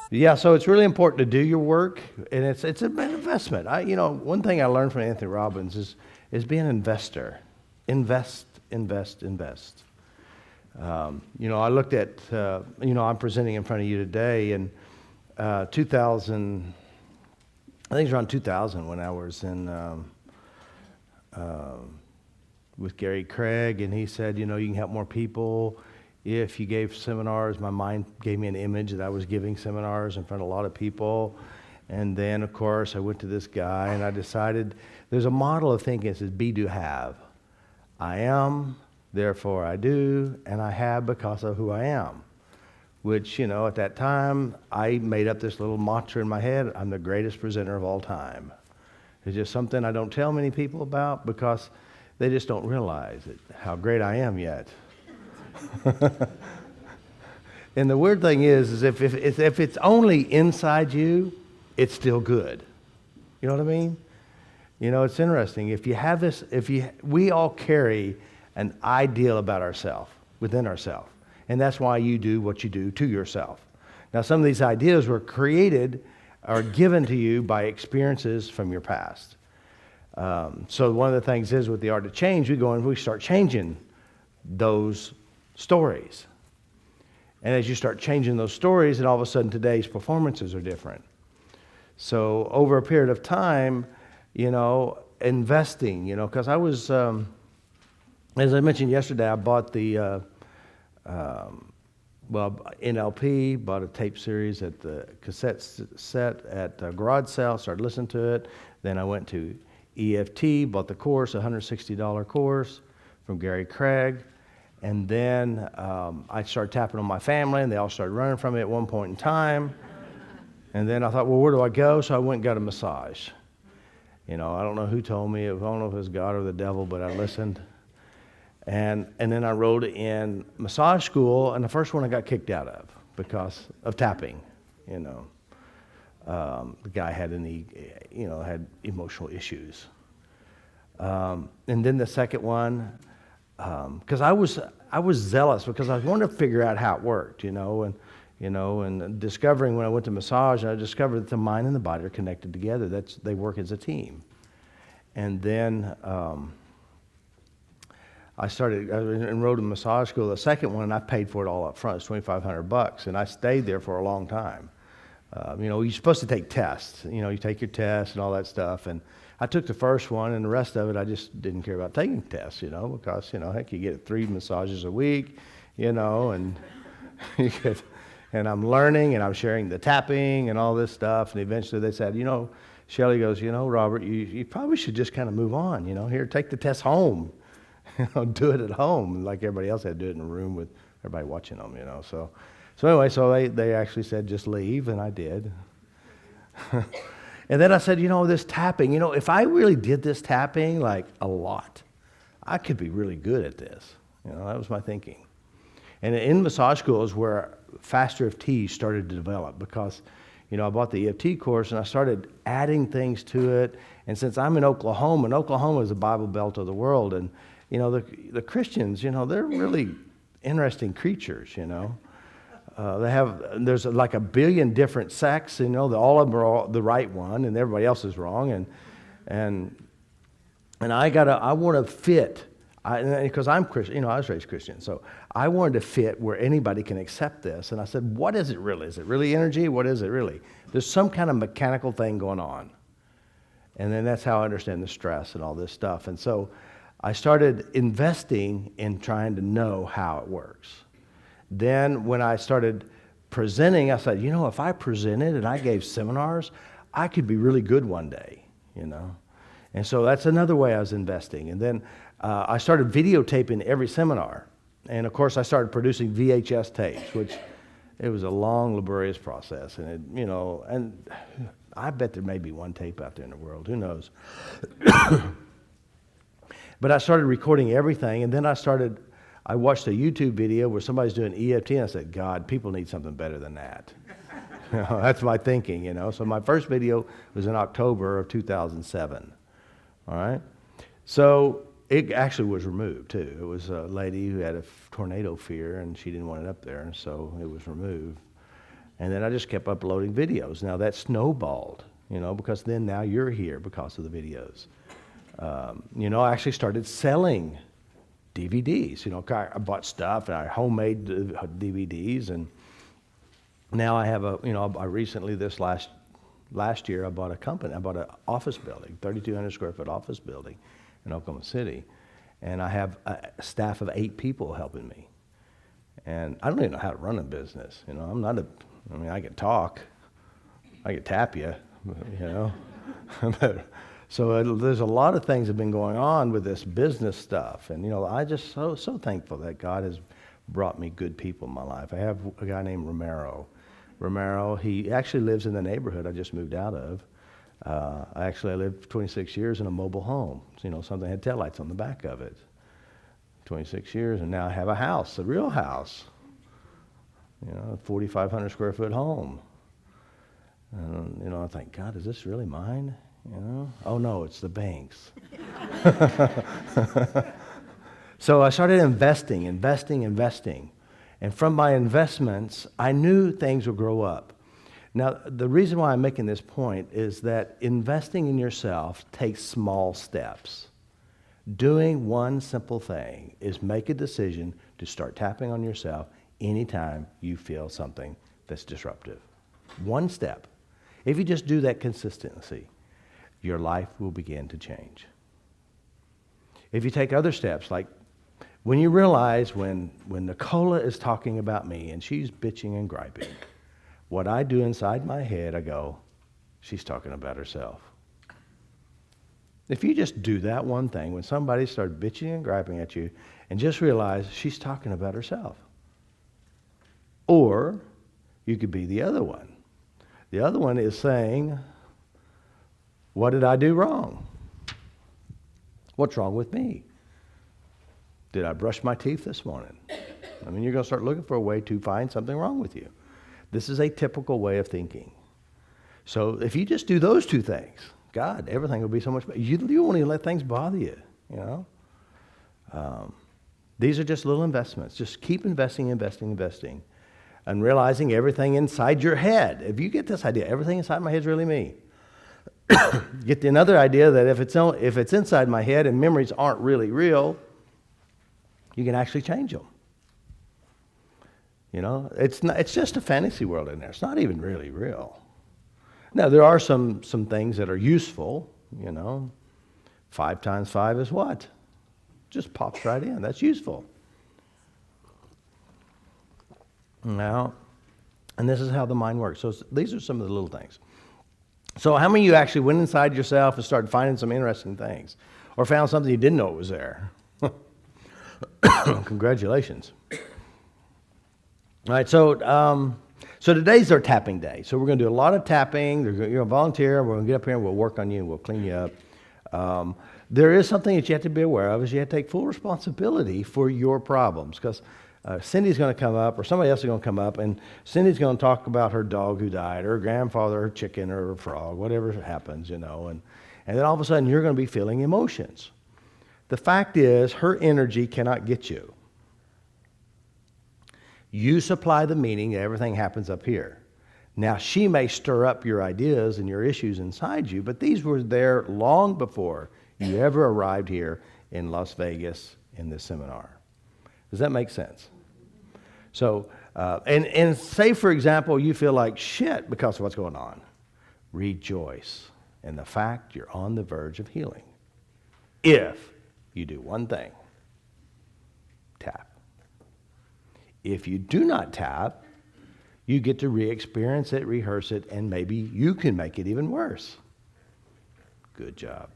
Yeah, so it's really important to do your work, and it's an investment. One thing I learned from Anthony Robbins is be an investor. Invest, invest, invest. I looked at, I'm presenting in front of you today, and 2000, I think it's around 2000 when I was in with Gary Craig, and he said, you can help more people if you gave seminars. My mind gave me an image that I was giving seminars in front of a lot of people. And then, of course, I went to this guy, and I decided there's a model of thinking that says be, do, have. I am, therefore I do, and I have because of who I am. Which, at that time, I made up this little mantra in my head: I'm the greatest presenter of all time. It's just something I don't tell many people about because they just don't realize how great I am yet. And the weird thing is if it's only inside you, it's still good. You know what I mean? It's interesting. If you have this, we all carry an ideal about ourselves, within ourselves. And that's why you do what you do to yourself. Now, some of these ideas were created or given to you by experiences from your past. So one of the things is with the art of change, we go and we start changing those stories. And as you start changing those stories, and all of a sudden today's performances are different. So over a period of time, investing, because I was, as I mentioned yesterday, I bought the NLP, bought a tape series at the cassette set at a garage sale, started listening to it. Then I went to EFT, bought the course, a $160 course from Gary Craig. And then I started tapping on my family, and they all started running from me at one point in time. And then I thought, well, where do I go? So I went and got a massage. I don't know who told me. I don't know if it was God or the devil, but I listened. And then I enrolled in massage school, and the first one I got kicked out of because of tapping. The guy had had emotional issues. And then the second one, because I was zealous because I wanted to figure out how it worked, and discovering when I went to massage, I discovered that the mind and the body are connected together. They work as a team. And then I enrolled in massage school. The second one, I paid for it all up front. It's $2,500, and I stayed there for a long time. You're supposed to take tests. You take your tests and all that stuff. And I took the first one, and the rest of it, I just didn't care about taking tests, because, heck, you get 3 massages a week, and you get, and I'm learning, and I'm sharing the tapping and all this stuff. And eventually they said, Shelley goes, Robert, you probably should just kind of move on, here, take the test home. Do it at home, like everybody else had to do it in a room with everybody watching them, So anyway, they actually said, just leave, and I did. And then I said, this tapping, if I really did this tapping, like a lot, I could be really good at this. That was my thinking. And in massage school is where FasterEFT started to develop because, I bought the EFT course and I started adding things to it. And since I'm in Oklahoma, and Oklahoma is the Bible Belt of the world, and the Christians, they're really interesting creatures, there's like 1 billion different sects, all of them are the right one, and everybody else is wrong, and I want to fit, because I'm Christian, I was raised Christian, so I wanted to fit where anybody can accept this, and I said, what is it really? Is it really energy? What is it really? There's some kind of mechanical thing going on, and then that's how I understand the stress and all this stuff, and so I started investing in trying to know how it works. Then when I started presenting, I said, if I presented and I gave seminars, I could be really good one day, And so that's another way I was investing. And then I started videotaping every seminar. And of course, I started producing VHS tapes, which it was a long, laborious process. And, and I bet there may be one tape out there in the world. Who knows? But I started recording everything, and then I watched a YouTube video where somebody's doing EFT, and I said, God, people need something better than that. That's my thinking, So my first video was in October of 2007, all right? So it actually was removed, too. It was a lady who had a tornado fear, and she didn't want it up there, and so it was removed. And then I just kept uploading videos. Now that snowballed, because then now you're here because of the videos. I actually started selling DVDs. I bought stuff and I homemade DVDs, and now I have I recently last year I bought a company. I bought an office building, 3,200 square foot office building in Oklahoma City, and I have a staff of 8 people helping me. And I don't even know how to run a business. I can talk, I can tap you, So there's a lot of things that have been going on with this business stuff. And, I just so thankful that God has brought me good people in my life. I have a guy named Romero, he actually lives in the neighborhood I just moved out of. I lived 26 years in a mobile home. Something that had taillights on the back of it. 26 years, and now I have a house, a real house. A 4,500 square foot home. And, I think, God, is this really mine? Oh no, it's the bank's. So I started investing. And from my investments, I knew things would grow up. Now, the reason why I'm making this point is that investing in yourself takes small steps. Doing one simple thing is make a decision to start tapping on yourself anytime you feel something that's disruptive. One step. If you just do that consistently, your life will begin to change. If you take other steps, like when you realize when Nicola is talking about me and she's bitching and griping, what I do inside my head, I go, she's talking about herself. If you just do that one thing, when somebody starts bitching and griping at you, and just realize she's talking about herself. Or you could be the other one. The other one is saying, what did I do wrong? What's wrong with me? Did I brush my teeth this morning? You're going to start looking for a way to find something wrong with you. This is a typical way of thinking. So if you just do those two things, God, everything will be so much better. You won't even let things bother you, These are just little investments. Just keep investing, and realizing everything inside your head. If you get this idea, everything inside my head is really me. Get another idea that if it's inside my head and memories aren't really real, you can actually change them. It's just a fantasy world in there. It's not even really real. Now, there are some things that are useful, 5 times 5 is what? Just pops right in. That's useful. Now, and this is how the mind works. So these are some of the little things. So how many of you actually went inside yourself and started finding some interesting things? Or found something you didn't know was there? Congratulations. All right, so today's our tapping day. So we're going to do a lot of tapping. You're going to volunteer. We're going to get up here and we'll work on you and we'll clean you up. There is something that you have to be aware of, is you have to take full responsibility for your problems, because Cindy's going to come up, or somebody else is going to come up, and Cindy's going to talk about her dog who died, or her grandfather, her chicken, or her frog, whatever happens, and then all of a sudden you're going to be feeling emotions. The fact is, her energy cannot get you. You supply the meaning, everything happens up here. Now, she may stir up your ideas and your issues inside you, but these were there long before you ever arrived here in Las Vegas in this seminar. Does that make sense? So, and say, for example, you feel like shit because of what's going on. Rejoice in the fact you're on the verge of healing. If you do one thing, tap. If you do not tap, you get to re-experience it, rehearse it, and maybe you can make it even worse. Good job.